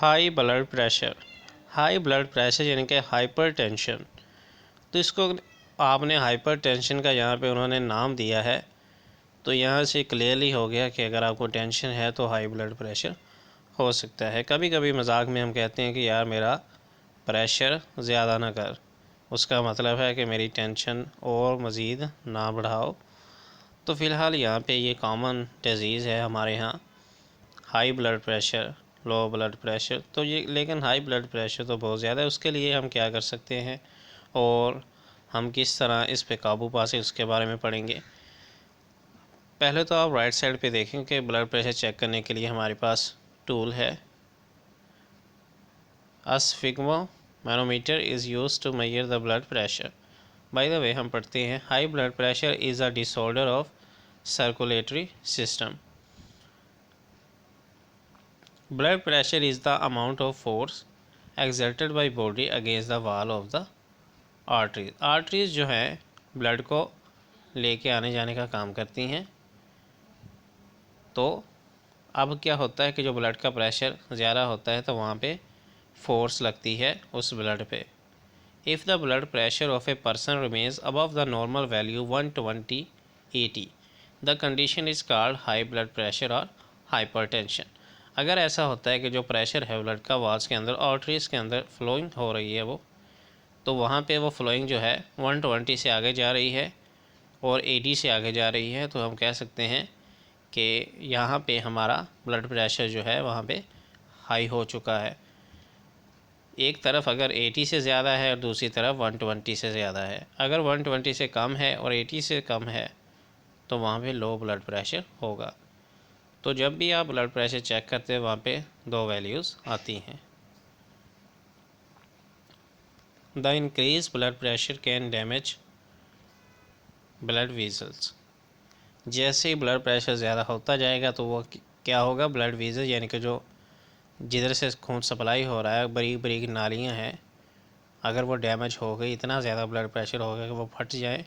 High blood pressure. High blood pressure यानी कि hyper tension. तो इसको आपने हाइपर टेंशन का यहाँ पे उन्होंने नाम दिया है, तो यहाँ से क्लियरली हो गया कि अगर आपको टेंशन है तो हाई ब्लड प्रेशर हो सकता है। कभी कभी मजाक में हम कहते हैं कि यार मेरा प्रेशर ज़्यादा ना कर, उसका मतलब है कि मेरी टेंशन और मज़ीद ना बढ़ाओ। तो फ़िलहाल यहाँ पे ये कॉमन डिजीज़ है हमारे यहाँ, high blood pressure, low blood pressure. तो ये लेकिन हाई ब्लड प्रेशर तो बहुत ज़्यादा है, उसके लिए हम क्या कर सकते हैं और हम किस तरह इस पे काबू पा सकते उसके बारे में पढ़ेंगे। पहले तो आप राइट साइड पे देखें कि ब्लड प्रेशर चेक करने के लिए हमारे पास टूल है। A sphygmomanometer is used to measure the blood pressure. By the way हम पढ़ते हैं high blood pressure is a disorder of circulatory system. Blood pressure is the amount of force exerted by body against the wall of the arteries. Arteries जो हैं blood को लेके आने जाने का काम करती हैं। तो अब क्या होता है कि जो ब्लड का प्रेशर ज़्यादा होता है तो वहाँ पे फोर्स लगती है उस ब्लड पे। If the blood pressure of a person remains above the normal value 120/80 the condition is called high blood pressure और हाइपरटेंशन। अगर ऐसा होता है कि जो प्रेशर है ब्लड का वाल्स के अंदर आर्टरीज के अंदर फ्लोइंग हो रही है वो, तो वहाँ पे वो फ्लोइंग जो है 120 से आगे जा रही है और 80 से आगे जा रही है, तो हम कह सकते हैं कि यहाँ पे हमारा ब्लड प्रेशर जो है वहाँ पे हाई हो चुका है। एक तरफ अगर 80 से ज़्यादा है और दूसरी तरफ 120 से ज़्यादा है। अगर 120 से कम है और 80 से कम है तो वहाँ पे लो ब्लड प्रेशर होगा। तो जब भी आप ब्लड प्रेशर चेक करते हैं वहाँ पे दो वैल्यूज़ आती हैं। The increase blood pressure can damage blood vessels. जैसे ही ब्लड प्रेशर ज़्यादा होता जाएगा तो वो क्या होगा, ब्लड वेसल यानी कि जो जिधर से खून सप्लाई हो रहा है, बारीक बारीक नालियाँ हैं, अगर वो डैमेज हो गई, इतना ज़्यादा ब्लड प्रेशर हो गया कि वो फट जाए,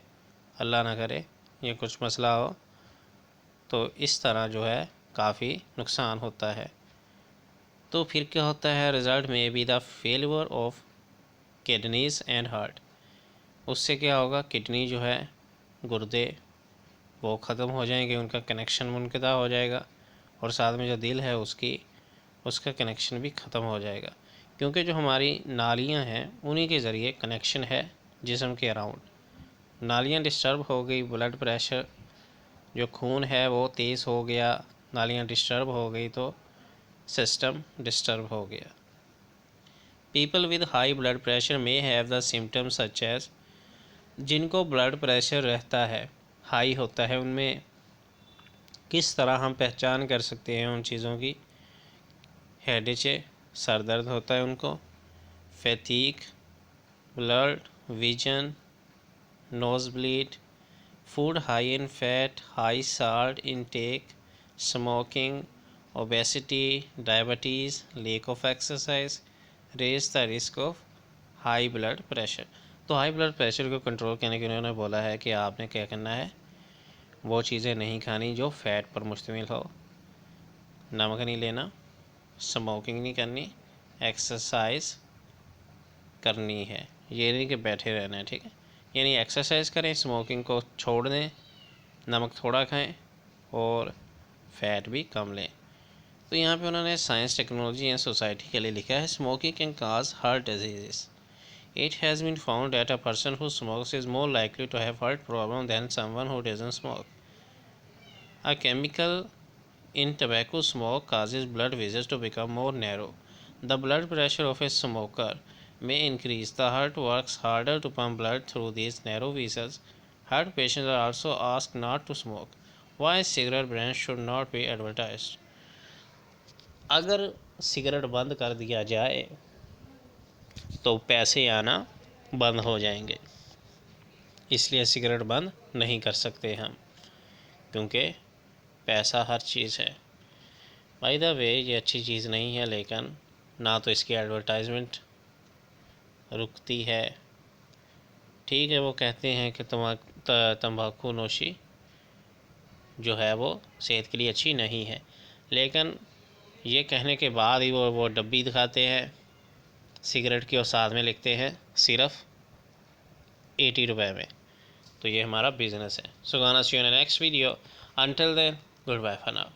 अल्लाह ना करे ये कुछ मसला हो, तो इस तरह जो है काफ़ी नुकसान होता है। तो फिर क्या होता है, रिज़ल्ट में be the failure of kidneys and heart. उससे क्या होगा, किडनी जो है, गुर्दे वो ख़त्म हो जाएंगे, उनका कनेक्शन मुनक़ता हो जाएगा और साथ में जो दिल है उसका कनेक्शन भी ख़त्म हो जाएगा, क्योंकि जो हमारी नालियाँ हैं उन्हीं के ज़रिए कनेक्शन है जिस्म के अराउंड। नालियाँ डिस्टर्ब हो गई, ब्लड प्रेशर जो खून है वो तेज़ हो गया, नालियाँ डिस्टर्ब हो गई तो सिस्टम डिस्टर्ब हो गया। People with high blood pressure may have the symptoms such as. जिनको ब्लड प्रेशर रहता है, हाई होता है, उनमें किस तरह हम पहचान कर सकते हैं उन चीज़ों की। हेडेचे, सर दर्द होता है उनको, fatigue, blood vision, nose bleed, food high in fat, high salt intake, smoking, obesity, diabetes, lack of exercise raise the risk of high blood pressure. तो हाई ब्लड प्रेशर को कंट्रोल करने के लिए उन्होंने बोला है कि आपने क्या करना है, वो चीज़ें नहीं खानी जो फ़ैट पर मुश्तमिल हो, नमक नहीं लेना, स्मोकिंग नहीं करनी, एक्सरसाइज करनी है, ये नहीं कि बैठे रहना है, ठीक है। यानी एक्सरसाइज करें, स्मोकिंग को छोड़ दें, नमक थोड़ा खाएं और फैट भी कम लें। तो यहाँ पे उन्होंने साइंस, टेक्नोलॉजी एंड सोसाइटी के लिए लिखा है, smoking can cause heart disease. It has been found that a person who smokes is more likely to have heart problem than someone who doesn't smoke. A chemical in tobacco smoke causes blood vessels to become more narrow. The blood pressure of a smoker may increase. The heart works harder to pump blood through these narrow vessels. Heart patients are also asked not to smoke. Why cigarette brands should not be advertised? अगर cigarette बंद कर दिया जाए तो पैसे आना बंद हो जाएंगे, इसलिए सिगरेट बंद नहीं कर सकते हम, क्योंकि पैसा हर चीज़ है। बाय द वे ये अच्छी चीज़ नहीं है, लेकिन ना तो इसकी एडवर्टाइजमेंट रुकती है। ठीक है, वो कहते हैं कि तंबाकू नोशी जो है वो सेहत के लिए अच्छी नहीं है, लेकिन ये कहने के बाद ही वो डब्बी दिखाते हैं सिगरेट की और साथ में लिखते हैं सिर्फ 80 रुपए में। तो ये हमारा बिजनेस है। So gonna see you in next video, until then goodbye for now.